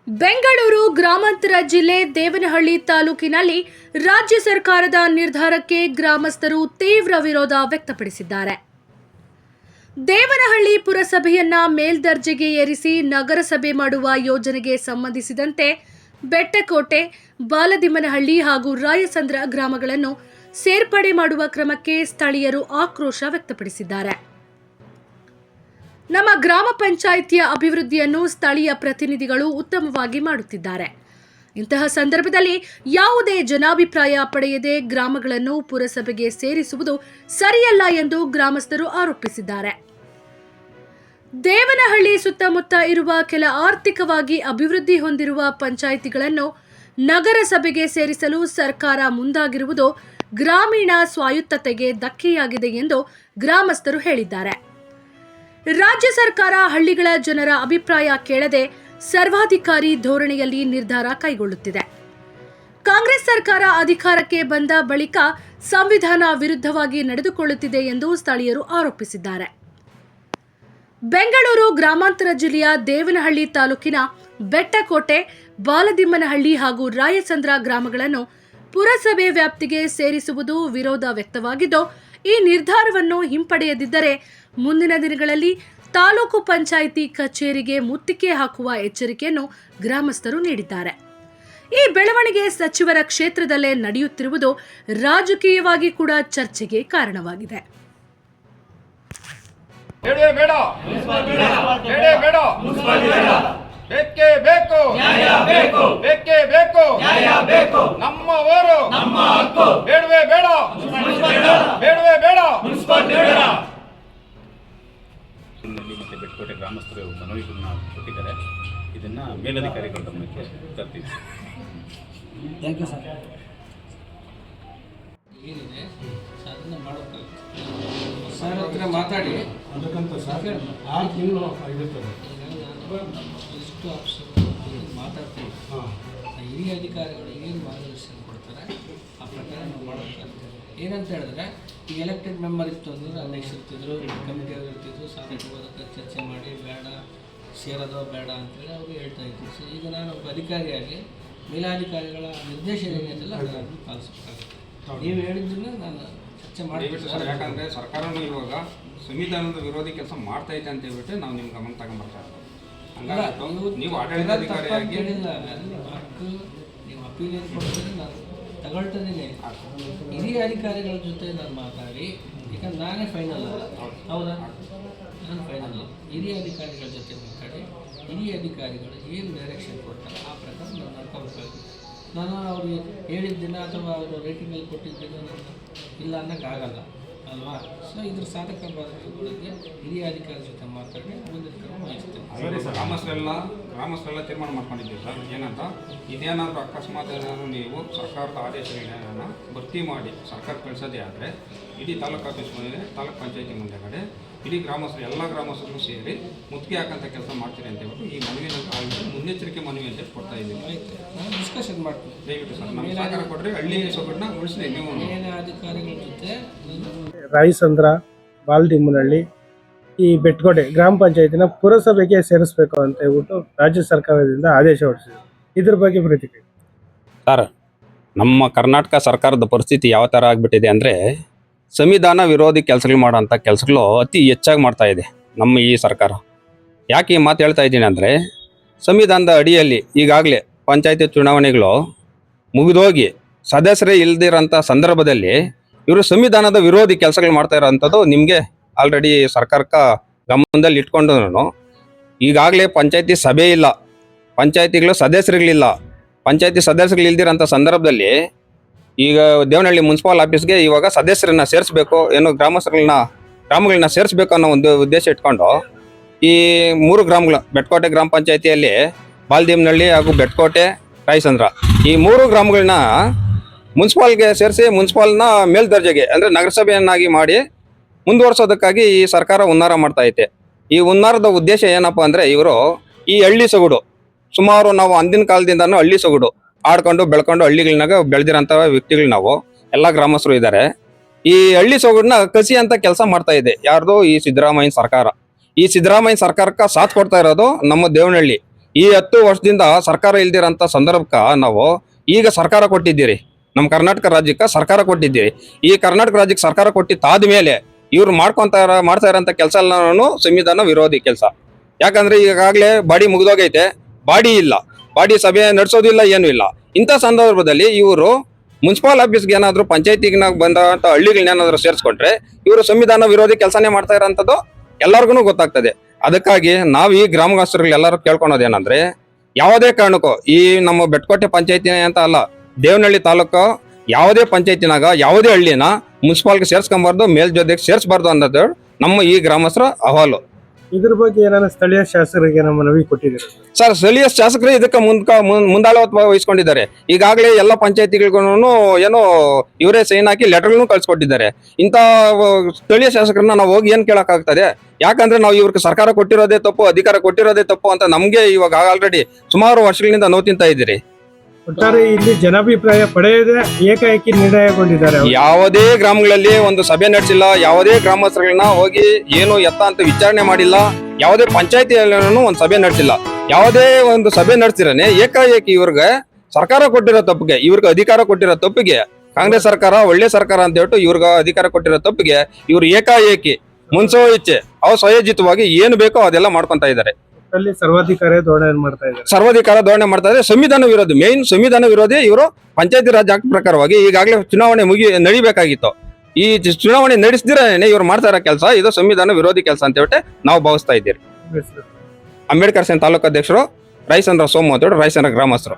ಬೆಂಗಳೂರು ಗ್ರಾಮಾಂತರ ಜಿಲ್ಲೆ ದೇವನಹಳ್ಳಿ ತಾಲೂಕಿನಲ್ಲಿ ರಾಜ್ಯ ಸರ್ಕಾರದ ನಿರ್ಧಾರಕ್ಕೆ ಗ್ರಾಮಸ್ಥರು ತೀವ್ರ ವಿರೋಧ ವ್ಯಕ್ತಪಡಿಸಿದ್ದಾರೆ. ದೇವನಹಳ್ಳಿ ಪುರಸಭೆಯನ್ನ ಮೇಲ್ದರ್ಜೆಗೆ ಏರಿಸಿ ನಗರಸಭೆ ಮಾಡುವ ಯೋಜನೆಗೆ ಸಂಬಂಧಿಸಿದಂತೆ ಬೆಟ್ಟಕೋಟೆ, ಬಾಲದಿಮ್ಮನಹಳ್ಳಿ ಹಾಗೂ ರಾಯಸಂದ್ರ ಗ್ರಾಮಗಳನ್ನು ಸೇರ್ಪಡೆ ಮಾಡುವ ಕ್ರಮಕ್ಕೆ ಸ್ಥಳೀಯರು ಆಕ್ರೋಶ ವ್ಯಕ್ತಪಡಿಸಿದ್ದಾರೆ. ನಮ್ಮ ಗ್ರಾಮ ಪಂಚಾಯಿತಿಯ ಅಭಿವೃದ್ಧಿಯನ್ನು ಸ್ಥಳೀಯ ಪ್ರತಿನಿಧಿಗಳು ಉತ್ತಮವಾಗಿ ಮಾಡುತ್ತಿದ್ದಾರೆ. ಇಂತಹ ಸಂದರ್ಭದಲ್ಲಿ ಯಾವುದೇ ಜನಾಭಿಪ್ರಾಯ ಪಡೆಯದೆ ಗ್ರಾಮಗಳನ್ನು ಪುರಸಭೆಗೆ ಸೇರಿಸುವುದು ಸರಿಯಲ್ಲ ಎಂದು ಗ್ರಾಮಸ್ಥರು ಆರೋಪಿಸಿದ್ದಾರೆ. ದೇವನಹಳ್ಳಿ ಸುತ್ತಮುತ್ತ ಇರುವ ಕೆಲ ಆರ್ಥಿಕವಾಗಿ ಅಭಿವೃದ್ಧಿ ಹೊಂದಿರುವ ಪಂಚಾಯಿತಿಗಳನ್ನು ನಗರಸಭೆಗೆ ಸೇರಿಸಲು ಸರ್ಕಾರ ಮುಂದಾಗಿರುವುದು ಗ್ರಾಮೀಣ ಸ್ವಾಯತ್ತತೆಗೆ ಧಕ್ಕೆಯಾಗಿದೆ ಎಂದು ಗ್ರಾಮಸ್ಥರು ಹೇಳಿದ್ದಾರೆ. ರಾಜ್ಯ ಸರ್ಕಾರ ಹಳ್ಳಿಗಳ ಜನರ ಅಭಿಪ್ರಾಯ ಕೇಳದೆ ಸರ್ವಾಧಿಕಾರಿ ಧೋರಣೆಯಲ್ಲಿ ನಿರ್ಧಾರ ಕೈಗೊಳ್ಳುತ್ತಿದೆ. ಕಾಂಗ್ರೆಸ್ ಸರ್ಕಾರ ಅಧಿಕಾರಕ್ಕೆ ಬಂದ ಬಳಿಕ ಸಂವಿಧಾನ ವಿರುದ್ಧವಾಗಿ ನಡೆದುಕೊಳ್ಳುತ್ತಿದೆ ಎಂದು ಸ್ಥಳೀಯರು ಆರೋಪಿಸಿದ್ದಾರೆ. ಬೆಂಗಳೂರು ಗ್ರಾಮಾಂತರ ಜಿಲ್ಲೆಯ ದೇವನಹಳ್ಳಿ ತಾಲೂಕಿನ ಬೆಟ್ಟಕೋಟೆ, ಬಾಲದಿಮ್ಮನಹಳ್ಳಿ ಹಾಗೂ ರಾಯಸಂದ್ರ ಗ್ರಾಮಗಳನ್ನು ಪುರಸಭೆ ವ್ಯಾಪ್ತಿಗೆ ಸೇರಿಸುವುದು ವಿರೋಧ ವ್ಯಕ್ತವಾಗಿದ್ದು, ಈ ನಿರ್ಧಾರವನ್ನು ಹಿಂಪಡೆಯದಿದ್ದರೆ ಮುಂದಿನ ದಿನಗಳಲ್ಲಿ ತಾಲೂಕು ಪಂಚಾಯಿತಿ ಕಚೇರಿಗೆ ಮುತ್ತಿಗೆ ಹಾಕುವ ಎಚ್ಚರಿಕೆಯನ್ನು ಗ್ರಾಮಸ್ಥರು ನೀಡಿದ್ದಾರೆ. ಈ ಬೆಳವಣಿಗೆ ಸಚಿವರ ಕ್ಷೇತ್ರದಲ್ಲೇ ನಡೆಯುತ್ತಿರುವುದು ರಾಜಕೀಯವಾಗಿ ಕೂಡ ಚರ್ಚೆಗೆ ಕಾರಣವಾಗಿದೆ. ಬೇಕೇ ಬೇಕು ನ್ಯಾಯ ಬೇಕು, ಬೇಕೇ ಬೇಕು ನ್ಯಾಯ ಬೇಕು, ನಮ್ಮ ಊರು ನಮ್ಮ ಹಕ್ಕು, ಬೇಡವೇ ಬೇಡ ಬೇಡವೇ ಬೇಡ ಬೇಡ. ಮತ್ತೆ ಬೆಟ್ಟಕೋಟೆ ಗ್ರಾಮಸ್ಥರು ಮನವಿಗಳನ್ನ ಕೊಟ್ಟಿದ್ದಾರೆ. ಇದನ್ನ ಮೇಲಧಿಕಾರಿಗಳ ಗಮನಕ್ಕೆ ತರ್ತೀವಿ. Thank you sir. ಏನಿದೆ ಅದನ್ನ ಮಾಡೋಕ್ಕಾಗುತ್ತೆ. ಸರ್ ಹತ್ರ ಮಾತಾಡಿ ಅದಕ್ಕಂತ ಸರ್ 6 ತಿಂಗಳು ಇರುತ್ತದೆ. ಎಷ್ಟು ಆಪ್ಷನ್ ಮಾತಾಡ್ತೀವಿ. ಹಿರಿಯ ಅಧಿಕಾರಿಗಳು ಏನು ಮಾರ್ಗದರ್ಶನ ಕೊಡ್ತಾರೆ ಆ ಪ್ರಕಾರ ನಾವು ಮಾಡೋಕ್ಕಾಗುತ್ತೆ. ಏನಂತ ಹೇಳಿದ್ರೆ ಈ ಎಲೆಕ್ಟೆಡ್ ಮೆಂಬರ್ ಇತ್ತು ಅಂದ್ರೆ ಅಧ್ಯಕ್ಷ ಇರ್ತಿದ್ರು, ಕಮಿಟಿಯವರು ಇರ್ತಿದ್ರು, ಸಾಧಕವಾದಕ್ಕೆ ಚರ್ಚೆ ಮಾಡಿ ಬೇಡ ಸೇರೋದೋ ಬೇಡ ಅಂತೇಳಿ ಅವರು ಹೇಳ್ತಾ ಇದ್ರು. ಸೊ ಈಗ ನಾನು ಒಬ್ಬ ಅಧಿಕಾರಿಯಾಗಿ ಮೇಲಾಧಿಕಾರಿಗಳ ನಿರ್ದೇಶನ ಏನಿದೆಯಲ್ಲ ಅದನ್ನು ಪಾಲಿಸಬೇಕಾಗುತ್ತೆ. ನೀವು ಹೇಳಿದ್ದನ್ನ ನಾನು ಚರ್ಚೆ ಮಾಡಿಬಿಟ್ಟು ಸರ್, ಯಾಕಂದರೆ ಸರ್ಕಾರನೂ ಇವಾಗ ಸಂವಿಧಾನದ ವಿರೋಧಿ ಕೆಲಸ ಮಾಡ್ತಾ ಇದೆ ಅಂತ ಹೇಳ್ಬಿಟ್ಟು ನಾವು ನಿಮ್ಮ ಗಮನ ತಗೊಂಡ್ಬರ್ತಾ ಇದ್ದೀವಿ. ಹಂಗಾಗಿ ನೀವು ಆಡಳಿತಾಧಿಕಾರಿಯಾಗಿ ಹೇಳಿಲ್ಲ, ನಿಮ್ಮ ಹಕ್ಕು ನೀವು ಅಪೀಲ್ ಏನು ಕೊಡ್ತೀರಿ ನಾನು ತಗೊಳ್ತಿದ್ದೀನಿ. ಹಿರಿಯ ಅಧಿಕಾರಿಗಳ ಜೊತೆ ನಾನು ಮಾತಾಡಿ, ಯಾಕಂದ್ರೆ ನಾನೇ ಫೈನಲ್ ಅಲ್ಲ, ಹೌದಾ, ನಾನು ಫೈನಲ್ ಅಲ್ಲ. ಹಿರಿಯ ಅಧಿಕಾರಿಗಳ ಜೊತೆ ಮಾತಾಡಿ ಹಿರಿಯ ಅಧಿಕಾರಿಗಳು ಏನು ಡೈರೆಕ್ಷನ್ ಕೊಡ್ತಾರೆ ಆ ಪ್ರಕಾರ ನಾನು ನಡ್ಕೋಬೇಕಾಗುತ್ತೆ. ನಾನು ಅವ್ರಿಗೆ ಹೇಳಿದ್ದಿನ ಅಥವಾ ಅವರು ರೇಟಿಂಗಲ್ಲಿ ಕೊಟ್ಟಿದ್ದನ್ನು ನಾನು ಇಲ್ಲ ಅನ್ನೋಕ್ಕಾಗಲ್ಲ ಅಲ್ವಾ. ಸೊ ಇದ್ರ ಸಾಧಕ ಬಾಧಕಗಳಿಗೆ ಹಿರಿಯ ಅಧಿಕಾರಿ ಜೊತೆ ಮಾತಾಡಿ ಮುಂದಿನ ಕ್ರಮ ವಹಿಸ್ತೇನೆ. ಗ್ರಾಮಸ್ಥರೆಲ್ಲ ತೀರ್ಮಾನ ಮಾಡ್ಕೊಂಡಿದ್ದೀವಿ ಸರ್. ಏನಂತ ಇದೇನಾದರೂ ಅಕಸ್ಮಾತ್ ಏನಾದರೂ ನೀವು ಸರ್ಕಾರದ ಆದೇಶಗಳನ್ನ ಭರ್ತಿ ಮಾಡಿ ಸರ್ಕಾರ ಕಳಿಸೋದೇ ಆದರೆ ಇಡೀ ತಾಲೂಕು ಆಫೀಸ್ ಮುಂದೆ, ತಾಲೂಕು ಪಂಚಾಯತಿ ಮುಂದೆಗಡೆ ಇಡೀ ಗ್ರಾಮಸ್ಥರು ಎಲ್ಲ ಗ್ರಾಮಸ್ಥರು ಸೇರಿ ಮುತ್ತಿಗೆ ಹಾಕೋಂಥ ಕೆಲಸ ಮಾಡ್ತೀರಿ ಅಂತ ಹೇಳ್ಬಿಟ್ಟು ಈ ಮನವಿನ ಮುನ್ನೆಚ್ಚರಿಕೆ ಮನವಿ ಅಂತ ಕೊಡ್ತಾ ಇದ್ದೀವಿ. ಆಯಿತು, ನಾನು ಡಿಸ್ಕಷನ್ ಮಾಡ್ತೀನಿ. ದಯವಿಟ್ಟು ಸರ್ ನಮ್ಮ ಸಹಕಾರ ಕೊಟ್ಟರೆ ಹಳ್ಳಿ ಸೊಗಡನ್ನ ಉಳಿಸಿ ನೀವು ಅಧಿಕಾರಿಗಳ ಜೊತೆ ರಾಯಸಂದ್ರ, ಬಾಲದಿಮ್ಮನಹಳ್ಳಿ, ಈ ಬೆಟ್ಟಕೋಟೆ ಗ್ರಾಮ ಪಂಚಾಯತಿನ ಪುರಸಭೆಗೆ ಸೇರಿಸಬೇಕು ಅಂತ ಹೇಳ್ಬಿಟ್ಟು ರಾಜ್ಯ ಸರ್ಕಾರದಿಂದ ಆದೇಶ ಹೊರಡಿಸಿದೆ. ಇದ್ರ ಬಗ್ಗೆ ಪ್ರತಿಕ್ರಿಯೆ ಸರ್, ನಮ್ಮ ಕರ್ನಾಟಕ ಸರ್ಕಾರದ ಪರಿಸ್ಥಿತಿ ಯಾವ ಥರ ಆಗಿಬಿಟ್ಟಿದೆ ಅಂದರೆ ಸಂವಿಧಾನ ವಿರೋಧಿ ಕೆಲಸಗಳು ಮಾಡೋಂಥ ಕೆಲಸಗಳು ಅತಿ ಹೆಚ್ಚಾಗಿ ಮಾಡ್ತಾ ಇದೆ ನಮ್ಮ ಈ ಸರ್ಕಾರ. ಯಾಕೆ ಈ ಮಾತು ಹೇಳ್ತಾ ಇದ್ದೀನಿ ಅಂದರೆ ಸಂವಿಧಾನದ ಅಡಿಯಲ್ಲಿ ಈಗಾಗಲೇ ಪಂಚಾಯತಿ ಚುನಾವಣೆಗಳು ಮುಗಿದೋಗಿ ಸದಸ್ಯರೇ ಇಲ್ದಿರೋಂಥ ಸಂದರ್ಭದಲ್ಲಿ ಇವರು ಸಂವಿಧಾನದ ವಿರೋಧಿ ಕೆಲಸಗಳು ಮಾಡ್ತಾ ಇರೋವಂಥದ್ದು ನಿಮಗೆ ಆಲ್ರೆಡಿ ಸರ್ಕಾರಕ್ಕೆ ಗಮನದಲ್ಲಿ ಇಟ್ಕೊಂಡು ಈಗಾಗಲೇ ಪಂಚಾಯತಿ ಸಭೆ ಇಲ್ಲ, ಪಂಚಾಯತಿಗಳು ಸದಸ್ಯರುಗಳಿಲ್ಲ. ಪಂಚಾಯತಿ ಸದಸ್ಯರುಗಳು ಇಲ್ದಿರೋಂಥ ಸಂದರ್ಭದಲ್ಲಿ ಈಗ ದೇವನಹಳ್ಳಿ ಮುನ್ಸಿಪಲ್ ಆಫೀಸ್ಗೆ ಇವಾಗ ಸದಸ್ಯರನ್ನ ಸೇರಿಸ್ಬೇಕು, ಏನು ಗ್ರಾಮಗಳನ್ನ ಸೇರಿಸ್ಬೇಕು ಅನ್ನೋ ಒಂದು ಉದ್ದೇಶ ಇಟ್ಕೊಂಡು ಈ 3 ಗ್ರಾಮಗಳು ಬೆಟ್ಟಕೋಟೆ ಗ್ರಾಮ ಪಂಚಾಯತಿಯಲ್ಲಿ ಬಾಲದಿಮ್ಮನಹಳ್ಳಿ ಹಾಗೂ ಬೆಟ್ಟಕೋಟೆ, ರಾಯಸಂದ್ರ ಈ 3 ಗ್ರಾಮಗಳನ್ನ ಮುನ್ಸಿಪಾಲ್ಗೆ ಸೇರಿಸಿ ಮುನ್ಸಿಪಾಲ್ನ ಮೇಲ್ದರ್ಜೆಗೆ ಅಂದರೆ ನಗರಸಭೆಯನ್ನಾಗಿ ಮಾಡಿ ಮುಂದುವರ್ಸೋದಕ್ಕಾಗಿ ಈ ಸರ್ಕಾರ ಹುನ್ನಾರ ಮಾಡ್ತಾ ಐತೆ. ಈ ಹುನ್ನಾರದ ಉದ್ದೇಶ ಏನಪ್ಪ ಅಂದರೆ ಇವರು ಈ ಹಳ್ಳಿ ಸೊಗಡು ಸುಮಾರು ನಾವು ಅಂದಿನ ಕಾಲದಿಂದನೂ ಹಳ್ಳಿ ಸೊಗಡು ಆಡ್ಕೊಂಡು ಬೆಳ್ಕೊಂಡು ಹಳ್ಳಿಗಳನ್ನಾಗ ಬೆಳೆದಿರೋಂಥ ವ್ಯಕ್ತಿಗಳು ನಾವು ಎಲ್ಲ ಗ್ರಾಮಸ್ಥರು ಇದ್ದಾರೆ. ಈ ಹಳ್ಳಿ ಸೊಗಡನ್ನ ಕಸಿ ಅಂತ ಕೆಲಸ ಮಾಡ್ತಾ ಇದೆ ಯಾರ್ದು ಈ ಸಿದ್ದರಾಮಯ್ಯ ಸರ್ಕಾರ. ಈ ಸಿದ್ದರಾಮಯ್ಯ ಸರ್ಕಾರಕ್ಕೆ ಸಾಥ್ ಕೊಡ್ತಾ ಇರೋದು ನಮ್ಮ ದೇವನಹಳ್ಳಿ. ಈ 10 ವರ್ಷದಿಂದ ಸರ್ಕಾರ ಇಲ್ದಿರೋಂಥ ಸಂದರ್ಭಕ್ಕೆ ನಾವು ಈಗ ಸರ್ಕಾರ ಕೊಟ್ಟಿದ್ದೀರಿ, ನಮ್ಮ ಕರ್ನಾಟಕ ರಾಜ್ಯಕ್ಕೆ ಸರ್ಕಾರ ಕೊಟ್ಟಿದ್ದೀರಿ. ಈ ಕರ್ನಾಟಕ ರಾಜ್ಯಕ್ಕೆ ಸರ್ಕಾರ ಕೊಟ್ಟಿದ್ದಾದ ಮೇಲೆ ಇವ್ರು ಮಾಡ್ತಾ ಇರೋಂಥ ಕೆಲಸ ಎಲ್ಲನೂ ಸಂವಿಧಾನ ವಿರೋಧಿ ಕೆಲಸ. ಯಾಕಂದ್ರೆ ಈಗಾಗಲೇ ಬಾಡಿ ಮುಗಿದೋಗೈತೆ, ಬಾಡಿ ಇಲ್ಲ, ಬಾಡಿ ಸಭೆ ನಡೆಸೋದಿಲ್ಲ, ಏನೂ ಇಲ್ಲ. ಇಂಥ ಸಂದರ್ಭದಲ್ಲಿ ಇವರು ಮುನ್ಸಿಪಲ್ ಆಫೀಸ್ಗೆ ಏನಾದರೂ ಪಂಚಾಯತಿಗೆ ಬಂದಂಥ ಹಳ್ಳಿಗಳನ್ನೇನಾದರೂ ಸೇರಿಸ್ಕೊಂಡ್ರೆ ಇವರು ಸಂವಿಧಾನ ವಿರೋಧಿ ಕೆಲಸನೇ ಮಾಡ್ತಾ ಇರೋಂಥದ್ದು ಎಲ್ಲರಿಗೂ ಗೊತ್ತಾಗ್ತದೆ. ಅದಕ್ಕಾಗಿ ನಾವು ಈ ಗ್ರಾಮವಾಸಿಗಳು ಎಲ್ಲರೂ ಕೇಳ್ಕೊಳೋದೇನಂದ್ರೆ, ಯಾವುದೇ ಕಾರಣಕ್ಕೂ ಈ ನಮ್ಮ ಬೆಟ್ಕೋಟೆ ಪಂಚಾಯತಿನ ಅಂತ ಅಲ್ಲ, ದೇವನಹಳ್ಳಿ ತಾಲೂಕು ಯಾವುದೇ ಪಂಚಾಯತಿನಾಗ ಯಾವುದೇ ಹಳ್ಳಿನ ಮುನ್ಸಿಪಾಲ್ಗೆ ಸೇರ್ಸ್ಕೊಂಬಾರ್ದು, ಮೇಲ್ಜೋದಕ್ಕೆ ಸೇರಿಸಬಾರ್ದು ಅನ್ನೋದು ನಮ್ಮ ಈ ಗ್ರಾಮಸ್ಥರ ಅಹವಾಲು. ಇದ್ರ ಬಗ್ಗೆ ಏನಾದ್ರು ಸ್ಥಳೀಯ ಶಾಸಕರಿಗೆ ನಮ್ಮ ಮನವಿ ಕೊಟ್ಟಿದ್ದೀರಾ? ಸರ್, ಸ್ಥಳೀಯ ಶಾಸಕರು ಇದಕ್ಕೆ ಮುಂದಾಳತ್ವ ವಹಿಸ್ಕೊಂಡಿದ್ದಾರೆ. ಈಗಾಗಲೇ ಎಲ್ಲ ಪಂಚಾಯತಿಗಳಿಗೂ ಏನೋ ಇವರೇ ಸೈನ್ ಹಾಕಿ ಲೆಟರ್ಗಳನ್ನು ಕಳ್ಸಿಕೊಟ್ಟಿದ್ದಾರೆ. ಇಂಥ ಸ್ಥಳೀಯ ಶಾಸಕರನ್ನ ನಾವು ಹೋಗಿ ಏನ್ ಕೇಳಕ್ಕಾಗ್ತದೆ? ಯಾಕಂದ್ರೆ ನಾವು ಇವ್ರಿಗೆ ಸರ್ಕಾರ ಕೊಟ್ಟಿರೋದೇ ತಪ್ಪು, ಅಧಿಕಾರ ಕೊಟ್ಟಿರೋದೇ ತಪ್ಪು ಅಂತ ನಮ್ಗೆ ಇವಾಗ ಆಲ್ರೆಡಿ ಸುಮಾರು ವರ್ಷಗಳಿಂದ ನೋವು ತಿಂತಾ ಇದ್ದೀರಿ. ಒಟ್ಟಾರೆ ಇಲ್ಲಿ ಜನಾಭಿಪ್ರಾಯ ಪಡೆಯದೆ ಏಕಾಏಕಿ ನಿರ್ಣಯಗೊಂಡಿದ್ದಾರೆ. ಯಾವುದೇ ಗ್ರಾಮಗಳಲ್ಲಿ ಒಂದು ಸಭೆ ನಡೆಸಿಲ್ಲ, ಯಾವುದೇ ಗ್ರಾಮಸ್ಥರುಗಳನ್ನ ಹೋಗಿ ಏನು ಎತ್ತ ಅಂತ ವಿಚಾರಣೆ ಮಾಡಿಲ್ಲ, ಯಾವುದೇ ಪಂಚಾಯತಿಯಲ್ಲೂ ಒಂದು ಸಭೆ ನಡೆಸಿಲ್ಲ. ಯಾವುದೇ ಒಂದು ಸಭೆ ನಡೆಸಿರನೆ ಏಕಾಏಕಿ ಇವ್ರಿಗೆ ಸರ್ಕಾರ ಕೊಟ್ಟಿರೋ ತಪ್ಪಿಗೆ, ಇವ್ರಿಗೆ ಅಧಿಕಾರ ಕೊಟ್ಟಿರೋ ತಪ್ಪಿಗೆ, ಕಾಂಗ್ರೆಸ್ ಸರ್ಕಾರ ಒಳ್ಳೆ ಸರ್ಕಾರ ಅಂತ ಹೇಳ್ಬಿಟ್ಟು ಇವ್ರಿಗೆ ಅಧಿಕಾರ ಕೊಟ್ಟಿರೋ ತಪ್ಪಿಗೆ ಇವ್ರು ಏಕಾಏಕಿ ಮುನ್ಸೋ ಇಚ್ಛೆ ಸ್ವಯೋಜಿತವಾಗಿ ಏನು ಬೇಕೋ ಅದೆಲ್ಲ ಮಾಡ್ಕೊಂತ ಇದ್ದಾರೆ. ಅಲ್ಲಿ ಸರ್ವಾಧಿಕಾರಿ ಧೋರಣೆ ಮಾಡ್ತಾ ಇದ್ದಾರೆ. ಸರ್ವಾಧಿಕಾರ ಧೋರಣೆ ಮಾಡ್ತಾ ಇದ್ದಾರೆ. ಸಂವಿಧಾನ ವಿರೋಧಿ, ಮೇನ್ ಸಂವಿಧಾನ ವಿರೋಧಿ ಇವರು. ಪಂಚಾಯತಿ ರಾಜ್ ಆಕ್ಟ್ ಪ್ರಕಾರವಾಗಿ ಈಗಾಗಲೇ ಚುನಾವಣೆ ನಡಿಬೇಕಾಗಿತ್ತು. ಈ ಚುನಾವಣೆ ನಡೆಸದಿರೇ ಇವ್ರು ಮಾಡ್ತಾ ಇರೋ ಕೆಲಸ ಇದು ಸಂವಿಧಾನ ವಿರೋಧಿ ಕೆಲಸ ಅಂತ ಹೇಳ್ಬಿಟ್ಟು ನಾವು ಭಾವಿಸ್ತಾ ಇದ್ದೀರಿ. ಅಂಬೇಡ್ಕರ್ ಸೇನೆ ತಾಲೂಕು ಅಧ್ಯಕ್ಷರು ರಾಯಚಂದ್ರ ಸೋಮು ಅಂತ ಹೇಳಿ ರಾಯಚಂದ್ರ ಗ್ರಾಮಸ್ಥರು.